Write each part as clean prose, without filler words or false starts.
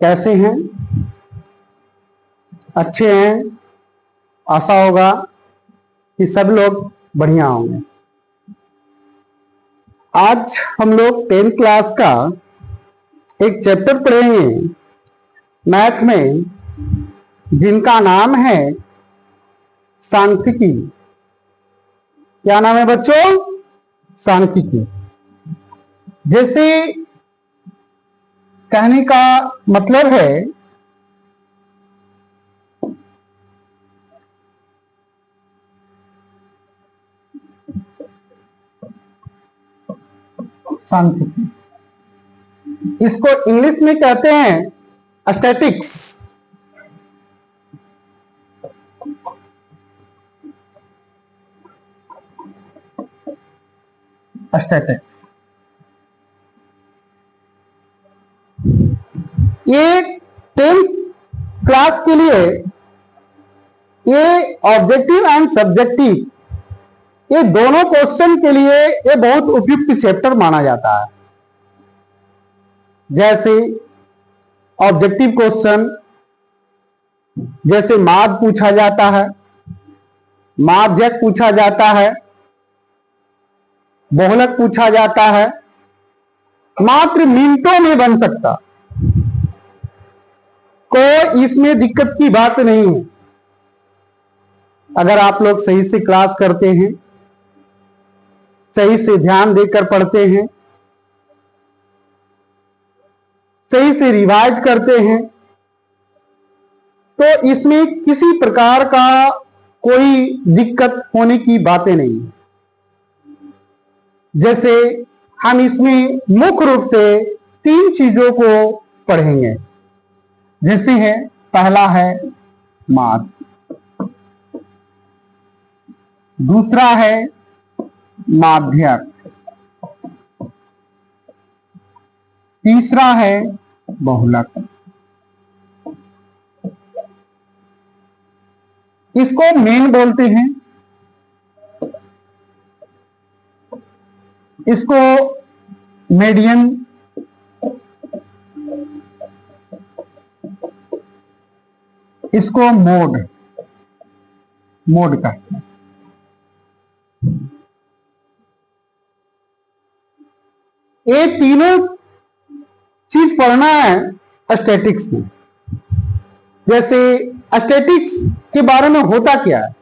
कैसे हैं? अच्छे हैं? आशा होगा कि सब लोग बढ़िया होंगे। आज हम लोग 10th क्लास का एक चैप्टर पढ़ेंगे मैथ में, जिनका नाम है सांख्यिकी। क्या नाम है बच्चों? सांख्यिकी। जैसे कहने का मतलब है सांख्यिकी, इसको इंग्लिश में कहते हैं स्टैटिक्स। स्टैटिक्स ये 10th क्लास के लिए ये ऑब्जेक्टिव एंड सब्जेक्टिव, ये दोनों क्वेश्चन के लिए ये बहुत उपयुक्त चैप्टर माना जाता है। जैसे ऑब्जेक्टिव क्वेश्चन, जैसे माप पूछा जाता है, माध्यक पूछा जाता है, बहुलक पूछा जाता है, मात्र मिनटों में बन सकता, कोई इसमें दिक्कत की बात नहीं है। अगर आप लोग सही से क्लास करते हैं, सही से ध्यान देकर पढ़ते हैं, सही से रिवाइज करते हैं, तो इसमें किसी प्रकार का कोई दिक्कत होने की बातें नहीं। जैसे हम इसमें मुख्य रूप से 3 चीजों को पढ़ेंगे। जैसे है, पहला है माप, दूसरा है माध्यक, तीसरा है बहुलक। इसको मेन बोलते हैं, इसको मीडियन, इसको मोड कहते हैं। ये तीनों चीज पढ़ना है स्टैटिक्स में। जैसे स्टैटिक्स के बारे में होता क्या है,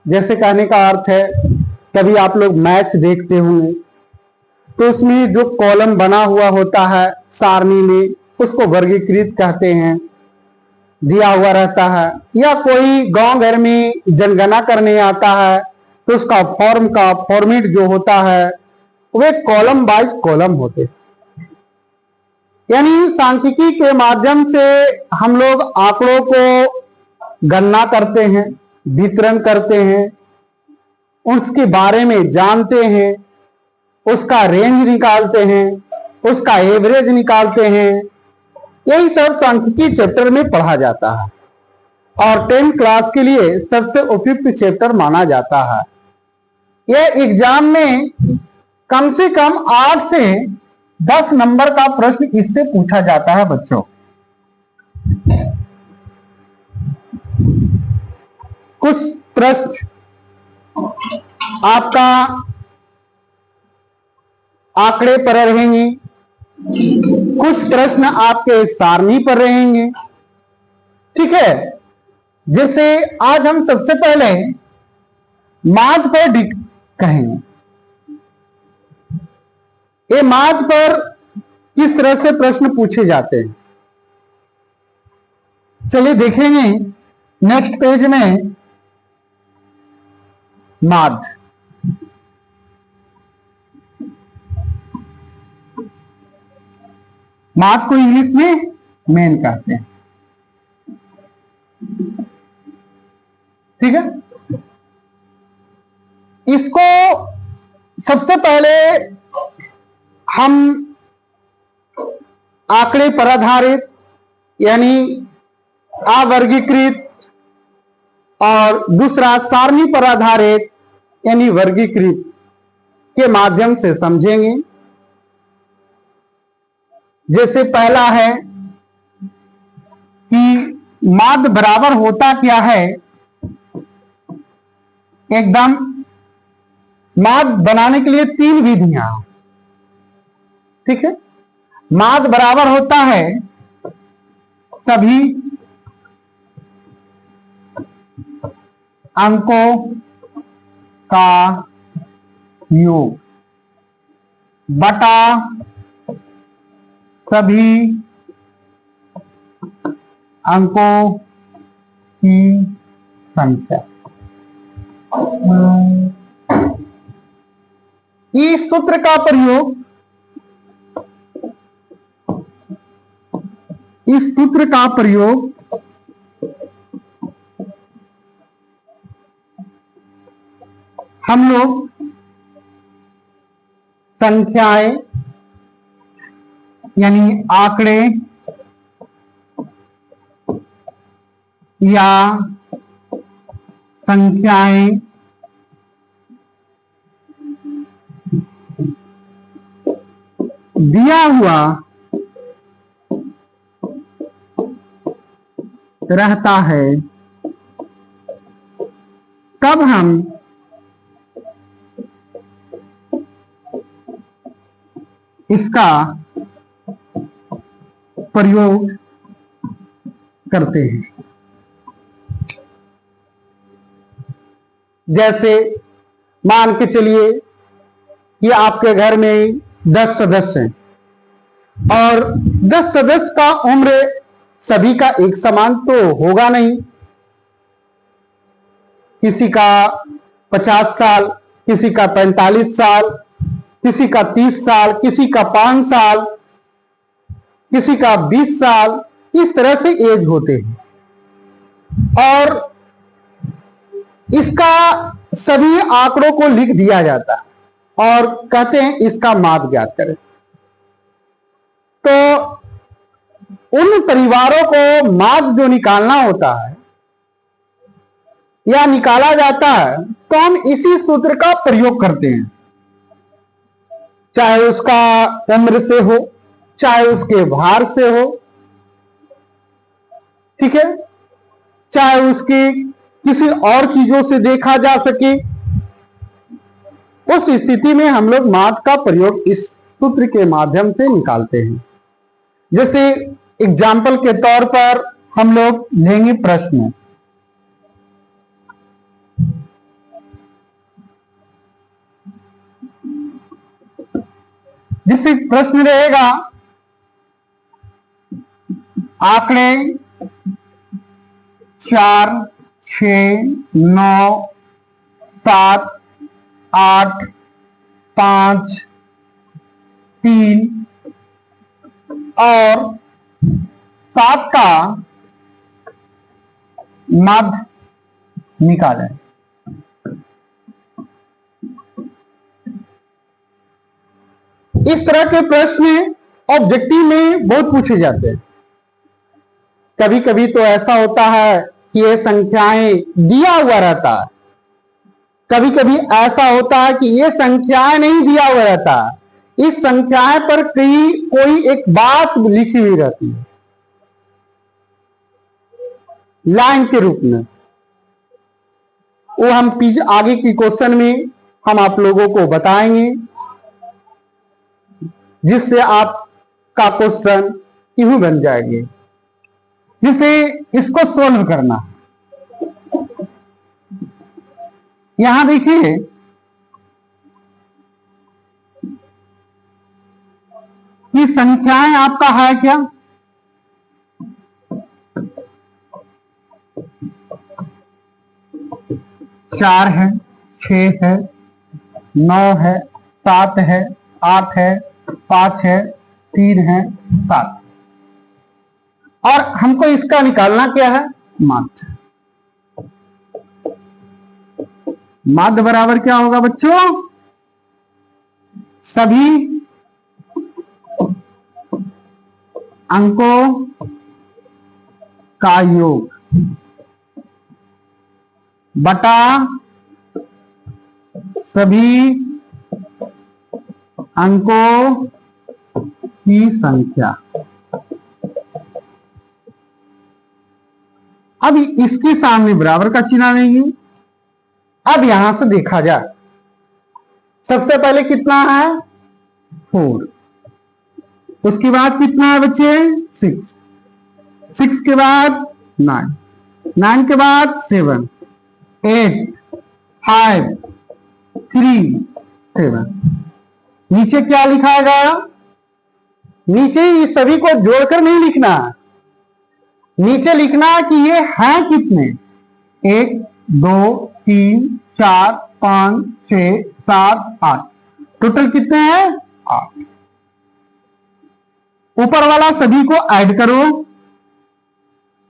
जैसे कहने का अर्थ है, कभी आप लोग मैच देखते होंगे तो उसमें जो कॉलम बना हुआ होता है सारणी में, उसको वर्गीकृत कहते हैं, दिया हुआ रहता है। या कोई गांव घर में जनगणना करने आता है तो उसका फॉर्म का फॉर्मेट जो होता है वे कॉलम बाइज कॉलम होते हैं। यानी सांख्यिकी के माध्यम से हम लोग आंकड़ों को गणना करते हैं, वितरण करते हैं, उसके बारे में जानते हैं, उसका रेंज निकालते हैं, उसका एवरेज निकालते हैं। यही सब सांख्यिकी चैप्टर में पढ़ा जाता है और 10th क्लास के लिए सबसे उपयुक्त चैप्टर माना जाता है। यह एग्जाम में कम से कम 8 से 10 नंबर का प्रश्न इससे पूछा जाता है बच्चों। कुछ प्रश्न आपका आंकड़े पर रहेंगे, कुछ प्रश्न आपके सारणी पर रहेंगे। ठीक है, जैसे आज हम सबसे पहले माध्य पर कहेंगे। ये माध्य पर किस तरह से प्रश्न पूछे जाते हैं, चलिए देखेंगे नेक्स्ट पेज में। माध्य, माध्य को इंग्लिश में मेन कहते हैं। ठीक है, इसको सबसे पहले हम आंकड़े पर आधारित यानी अवर्गीकृत और दूसरा सारणी पर आधारित यानी वर्गीकृत के माध्यम से समझेंगे। जैसे पहला है कि माध्य बराबर होता क्या है, एकदम माध्य बनाने के लिए 3 विधियां, ठीक है। माध्य बराबर होता है सभी अंकों का योग बटा सभी अंकों की संख्या। इस सूत्र का प्रयोग हम लोग संख्याएं यानी आंकड़े या संख्याएं दिया हुआ रहता है तब हम इसका प्रयोग करते हैं। जैसे मान के चलिए कि आपके घर में 10 सदस्य हैं और 10 सदस्य का उम्र सभी का एक समान तो होगा नहीं। किसी का 50 साल, किसी का 45 साल, किसी का 30 साल, किसी का 5 साल, किसी का 20 साल, इस तरह से एज होते हैं और इसका सभी आंकड़ों को लिख दिया जाता है और कहते हैं इसका माध्य ज्ञात करें। तो उन परिवारों को माध्य जो निकालना होता है या निकाला जाता है तो हम इसी सूत्र का प्रयोग करते हैं, चाहे उसका उम्र से हो, चाहे उसके भार से हो, ठीक है, चाहे उसकी किसी और चीजों से देखा जा सके। उस स्थिति में हम लोग माध्य का प्रयोग इस सूत्र के माध्यम से निकालते हैं। जैसे एग्जाम्पल के तौर पर हम लोग लेंगे प्रश्न, जिससे प्रश्न रहेगा आंकड़े 4, 6, 9, 7, 8, 5, 3 और 7 का माध्य निकालें। इस तरह के प्रश्न ऑब्जेक्टिव में बहुत पूछे जाते हैं। कभी कभी तो ऐसा होता है कि ये संख्याएं दिया हुआ रहता है, कभी कभी ऐसा होता है कि ये संख्याएं नहीं दिया हुआ रहता है, इस संख्याएं पर कोई एक बात लिखी हुई रहती है लाइन के रूप में। वो हम आगे की क्वेश्चन में हम आप लोगों को बताएंगे, जिससे आपका क्वेश्चन यूं बन जाएंगे, जिसे इसको सोल्व करना। यहां देखिए कि संख्याएं आपका है क्या, चार है, 6 है, 9 है, 7 है, 8 है, 5 है, 3 है, 7, और हमको इसका निकालना क्या है, माध्य। माध्य बराबर क्या होगा बच्चों, सभी अंकों का योग बटा सभी अंकों की संख्या। अब इसके सामने बराबर का चिन्ह लेंगे। अब यहां से देखा जाए, सबसे पहले कितना है 4, उसके बाद कितना है बच्चे 6, 6 के बाद 9, 9 के बाद 7, 8, 5, 3, 7। नीचे क्या लिखाएगा? नीचे इस सभी को जोड़कर नहीं लिखना, नीचे लिखना है कि ये हैं कितने, 1 2 3 4 5 6 7 8, टोटल कितने हैं 8। ऊपर वाला सभी को ऐड करो,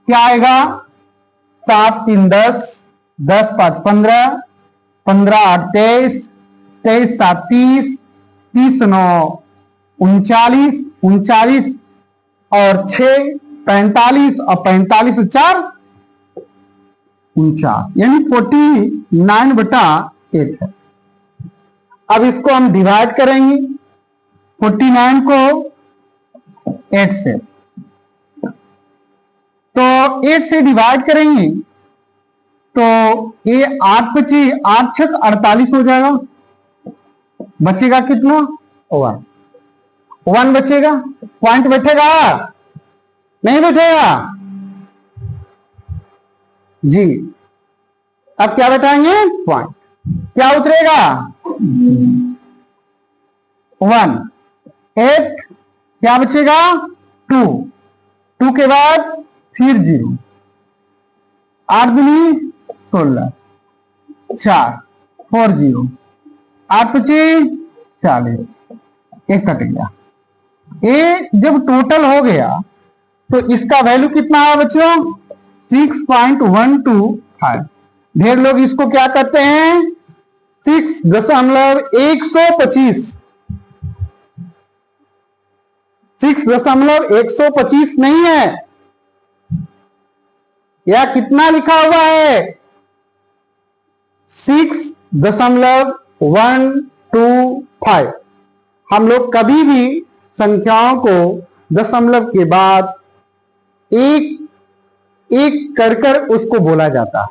क्या आएगा 7 3 10, 10 5 15, 15 8 23, 23 7 30, 30 9 39, 39 और 6 45 और 45 4 49, यानी 49/8 है। अब इसको हम डिवाइड करेंगे 49 को 8 से, तो 8 से डिवाइड करेंगे तो ये 8 बचे, 8 छक 48 हो जाएगा। बचेगा कितना 1 बचेगा। पॉइंट बैठेगा नहीं बैठेगा जी? अब क्या बैठाएंगे पॉइंट, क्या उतरेगा 1, 8, क्या बचेगा 2, 2 के बाद फिर 0, 8 दूनी 16, 4 4 0, 8 पचे 40, एक कट गया। ये जब टोटल हो गया तो इसका वैल्यू कितना है बच्चों 6.125। ढेर लोग इसको क्या करते हैं 6.125, 6.125 नहीं है, या कितना लिखा हुआ है 6.125। हम लोग कभी भी संख्याओं को दशमलव के बाद एक एक कर उसको बोला जाता है,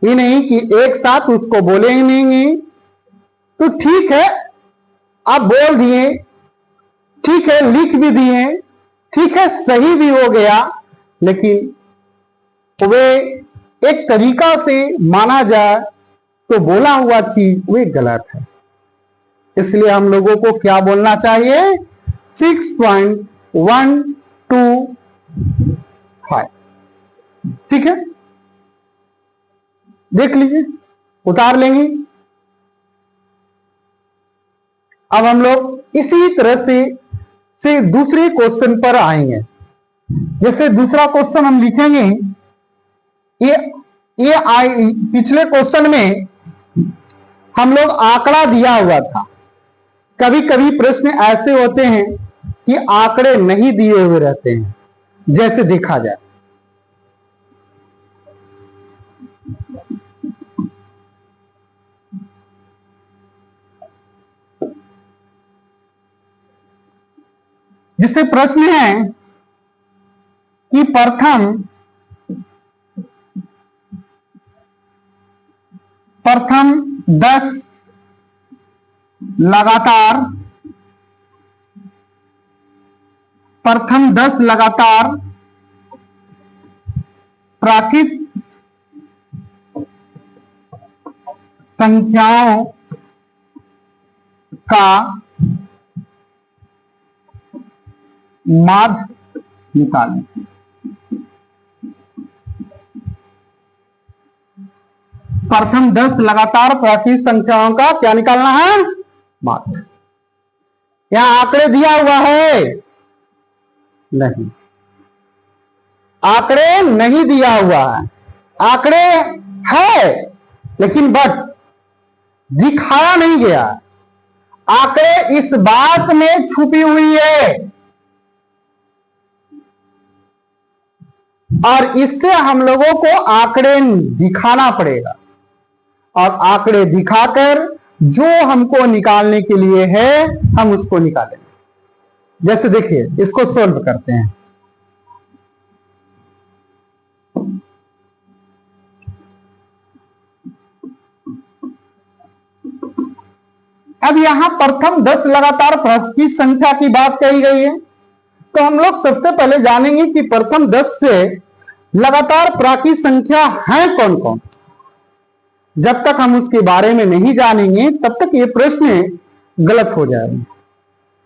ये नहीं कि एक साथ उसको बोले ही नहीं। तो ठीक है आप बोल दिए, ठीक है लिख भी दिए, ठीक है सही भी हो गया, लेकिन वे एक तरीका से माना जाए तो बोला हुआ चीज वे गलत है। इसलिए हम लोगों को क्या बोलना चाहिए 6.125। ठीक है, देख लीजिए, उतार लेंगे। अब हम लोग इसी तरह से दूसरे क्वेश्चन पर आएंगे। जैसे दूसरा क्वेश्चन हम लिखेंगे, ये पिछले क्वेश्चन में हम लोग आंकड़ा दिया हुआ था। कभी कभी प्रश्न ऐसे होते हैं कि आंकड़े नहीं दिए हुए रहते हैं, जैसे देखा जाए जिससे प्रश्न है कि प्रथम 10 लगातार प्राकृत संख्याओं का माध्य निकालें। प्रथम 10 लगातार प्राकृत संख्याओं का क्या निकालना है माध्य। यहां आंकड़े दिया हुआ है नहीं, आंकड़े नहीं दिया हुआ है, आंकड़े है लेकिन बट दिखाया नहीं गया। आंकड़े इस बात में छुपी हुई है और इससे हम लोगों को आंकड़े दिखाना पड़ेगा, और आंकड़े दिखाकर जो हमको निकालने के लिए है हम उसको निकालेंगे। जैसे देखिए, इसको सोल्व करते हैं। अब यहां प्रथम 10 लगातार की संख्या की बात कही गई है, तो हम लोग सबसे पहले जानेंगे कि प्रथम 10 से लगातार प्राकी संख्या है कौन कौन। जब तक हम उसके बारे में नहीं जानेंगे तब तक ये प्रश्न गलत हो जाएगा,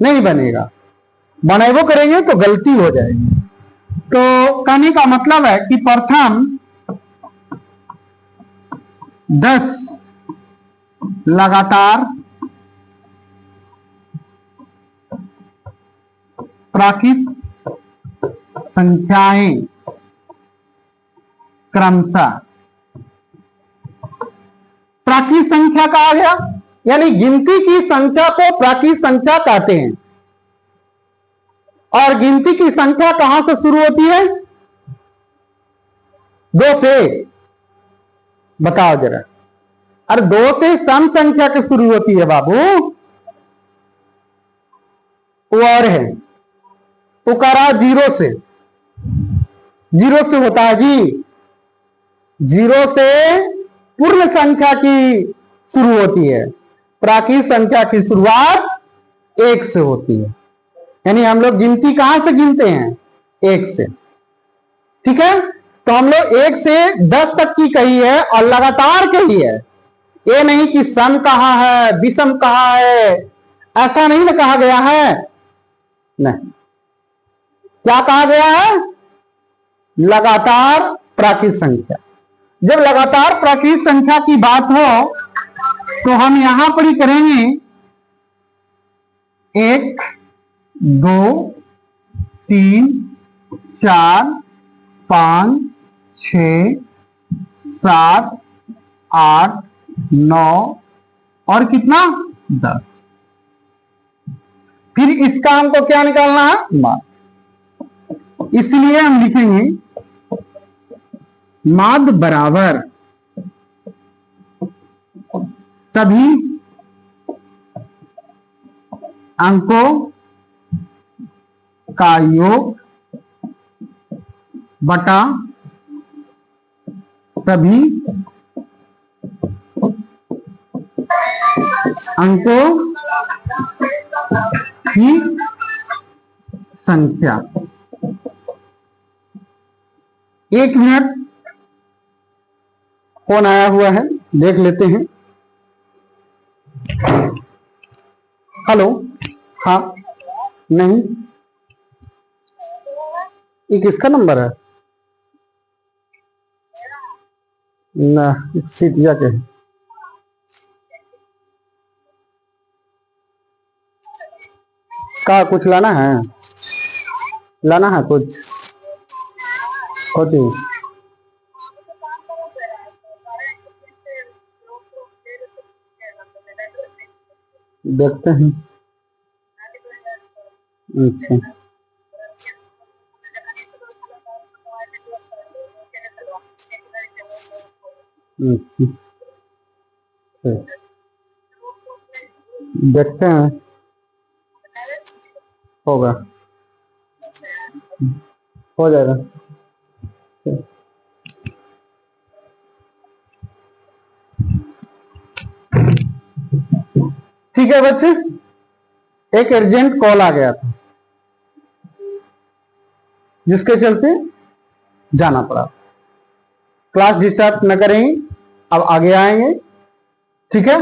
नहीं बनेगा। बनेबो करेंगे तो गलती हो जाएगी। तो कहने का मतलब है कि प्रथम 10 लगातार प्राकृत संख्याएं क्रमशः, प्राकृत संख्या कहा गया, यानी गिनती की संख्या को प्राकृत संख्या कहते हैं। और गिनती की संख्या कहां से शुरू होती है? 2 से। बताओ जरा। अरे 2 से सम संख्या की शुरू होती है बाबू। वो और है, उकारा 0 से, 0 से होता है जी। 0 से पूर्ण संख्या की शुरू होती है। प्राकृत संख्या की शुरुआत 1 से होती है। यानी हम लोग गिनती कहां से गिनते हैं? 1 से। ठीक है, तो हम लोग 1 से 10 तक की कही है और लगातार कही है। ये नहीं कि सम कहां है, विषम कहां है, ऐसा नहीं ना कहा गया है। नहीं, क्या कहा गया है? लगातार प्राकृत संख्या। जब लगातार प्राकृत संख्या की बात हो तो हम यहां पर ही करेंगे 1 2 3 4 5 6 7 8 9 और कितना? 10। फिर इसका हमको क्या निकालना है? माध्य। इसलिए हम लिखेंगे माध्य बराबर सभी अंकों का योग बटा सभी अंकों की संख्या। 1 मिनट, फोन आया हुआ है, देख लेते हैं। हेलो। हाँ, नहीं, ये किसका नंबर है? ना, सीटिया के। का कुछ लाना है? लाना है कुछ? होती देखते हैं। अच्छा, देखते हैं, होगा, हो जाएगा। ठीक है बच्चे, एक अर्जेंट कॉल आ गया था जिसके चलते जाना पड़ा। क्लास डिस्टर्ब न करेंगे, अब आगे आएंगे। ठीक है,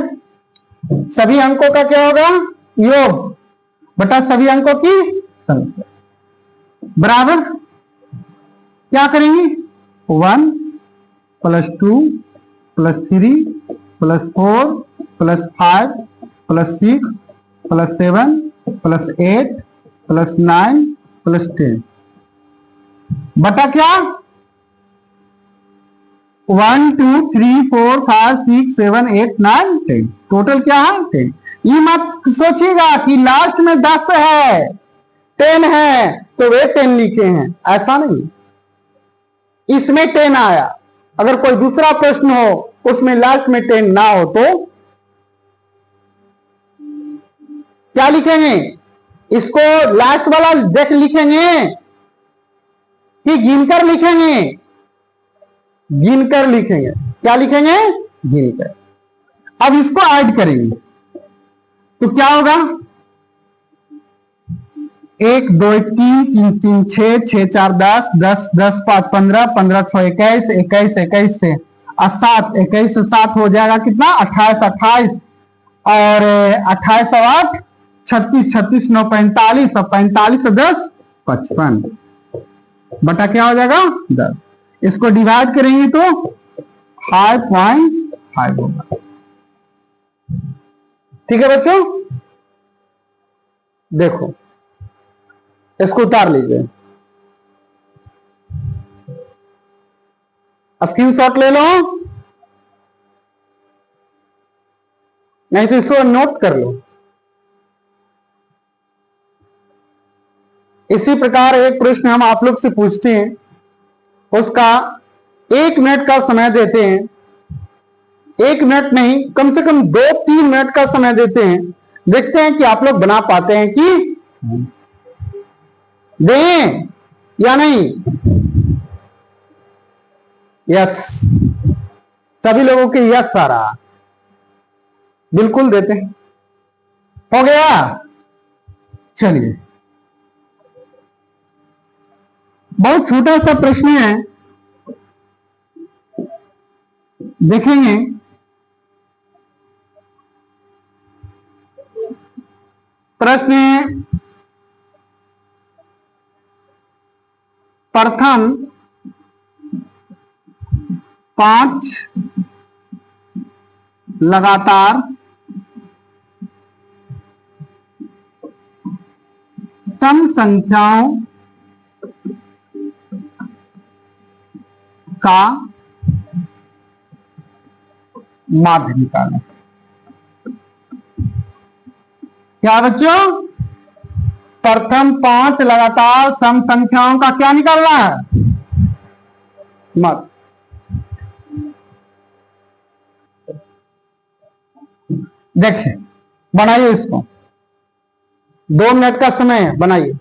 सभी अंकों का क्या होगा? योग बटा सभी अंकों की संख्या बराबर क्या करेंगे? 1 + 2 + 3 + 4 + 5 + 6 + 7 + 8 + 9 + 10 बटा क्या? 1 2 3 4 5 6 7 8 9 10। टोटल क्या है? 10। ये मत सोचिएगा कि लास्ट में 10 है, 10 है तो वे 10 लिखे हैं, ऐसा नहीं। इसमें 10 आया, अगर कोई दूसरा प्रश्न हो उसमें लास्ट में 10 ना हो तो क्या लिखेंगे? इसको लास्ट वाला देख लिखेंगे कि गिनकर लिखेंगे? गिनकर लिखेंगे। क्या लिखेंगे? गिनकर। अब इसको ऐड करेंगे तो क्या होगा? 1 2 3 3 3 6 6 4 10 10 10 5 15 15 6 21 21 21 से 7 21 से 7 हो जाएगा कितना? 28 28 और 28 और 8 36 36 9 45 और 45 से 10 55 बटा क्या हो जाएगा? 10। इसको डिवाइड करेंगे तो 5.5 होगा। ठीक है बच्चों, देखो इसको उतार लीजिए, स्क्रीनशॉट ले लो, नहीं तो इसको नोट कर लो। इसी प्रकार एक प्रश्न हम आप लोग से पूछते हैं, उसका 1 मिनट का समय देते हैं, 1 मिनट नहीं कम से कम 2-3 मिनट का समय देते हैं, देखते हैं कि आप लोग बना पाते हैं कि दें या नहीं। यस, सभी लोगों के यस आ रहा, बिल्कुल देते हैं। हो गया? चलिए, बहुत छोटा सा प्रश्न है, देखेंगे। प्रश्न प्रथम 5 लगातार सम संख्याओं का माध्य निकालें। क्या बच्चों? प्रथम 5 लगातार सम संख्याओं का क्या निकालना है? माध्य। देखिए, बनाइए इसको, 2 मिनट का समय है, बनाइए।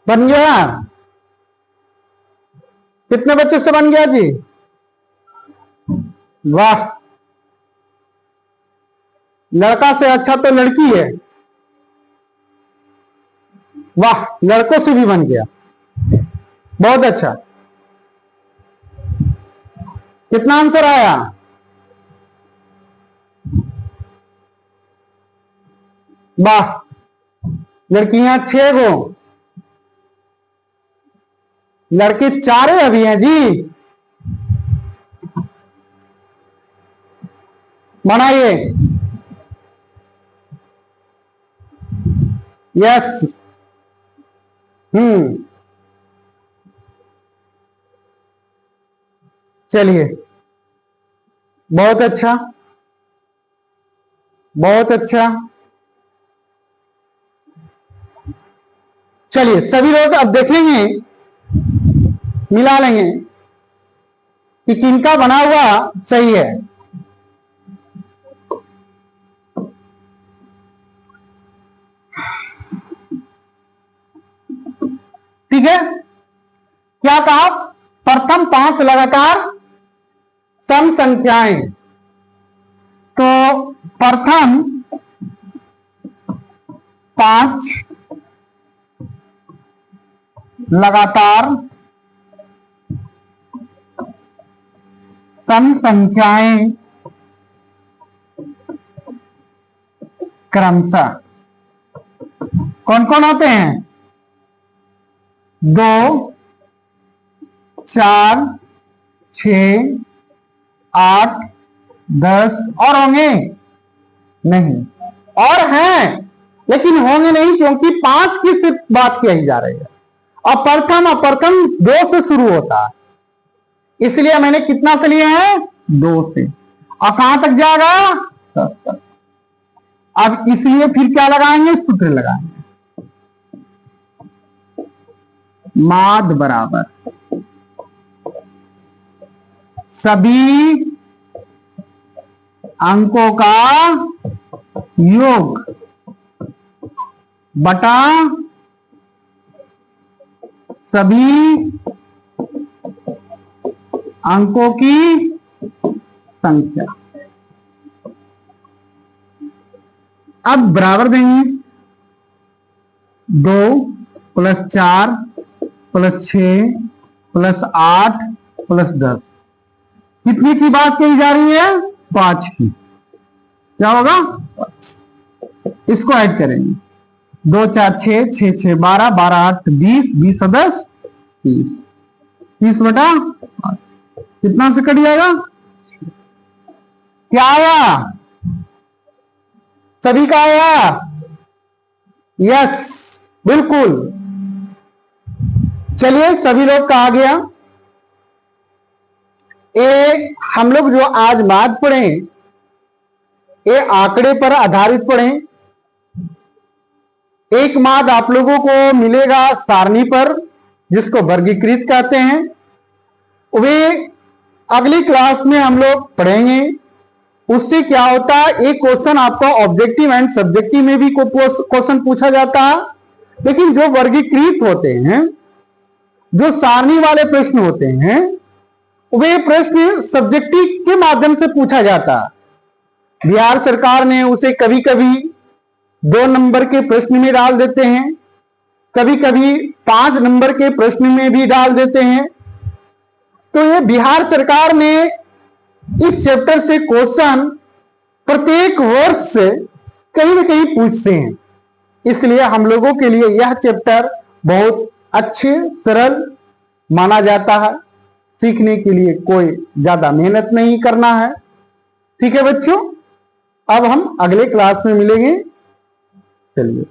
बन गया? कितने बच्चे से बन गया जी? वाह, लड़का से अच्छा तो लड़की है। वाह, लड़कों से भी बन गया, बहुत अच्छा। कितना आंसर आया? वाह, लड़कियां 6 गो, लड़के 4 अभी हैं जी। बनाइए। यस, चलिए, बहुत अच्छा, बहुत अच्छा। चलिए, सभी लोग अब देखेंगे, मिला लेंगे कि किनका बना हुआ सही है। ठीक है, क्या कहा? प्रथम 5 लगातार सम संख्याएं, तो प्रथम 5 लगातार सम संख्याएं क्रमशः कौन कौन होते हैं? 2, 4, 6, 8, 10 और होंगे नहीं, और हैं लेकिन होंगे नहीं, क्योंकि 5 की सिर्फ बात कही जा रही है। अप्रथम अप्रथम 2 से शुरू होता है, इसलिए मैंने कितना से लिए हैं? 2 से। और कहां तक जाएगा? 10 तक। अब इसलिए फिर क्या लगाएंगे? सूत्र लगाएंगे। माद बराबर सभी अंकों का योग बटा सभी अंकों की संख्या। अब बराबर देंगे 2 + 4 + 6 + 8 + 10। कितने की बात कही जा रही है? 5 की। क्या होगा? 5। इसको ऐड करेंगे। 2 4 6 6 6 12 12 8 20 20 और 10 30 30 बटा 5। कितना से कट जाएगा? क्या आया? सभी का आया? यस, बिल्कुल। चलिए, सभी लोग का आ गया। हम लोग जो आज माद पढ़े, ये आंकड़े पर आधारित पढ़े। एक माद आप लोगों को मिलेगा सारणी पर, जिसको वर्गीकृत कहते हैं। वे अगली क्लास में हम लोग पढ़ेंगे। उससे क्या होता है, एक क्वेश्चन आपका ऑब्जेक्टिव एंड सब्जेक्टिव में भी क्वेश्चन पूछा जाता है, लेकिन जो वर्गीकृत होते हैं, जो सारणी वाले प्रश्न होते हैं, वे प्रश्न सब्जेक्टिव के माध्यम से पूछा जाता है। बिहार सरकार ने उसे कभी कभी 2 नंबर के प्रश्न में डाल देते हैं, कभी कभी 5 नंबर के प्रश्न में भी डाल देते हैं। तो ये बिहार सरकार ने इस चैप्टर से क्वेश्चन प्रत्येक वर्ष से कहीं न कहीं पूछते हैं, इसलिए हम लोगों के लिए यह चैप्टर बहुत अच्छे सरल माना जाता है। सीखने के लिए कोई ज्यादा मेहनत नहीं करना है। ठीक है बच्चों, अब हम अगले क्लास में मिलेंगे। चलिए।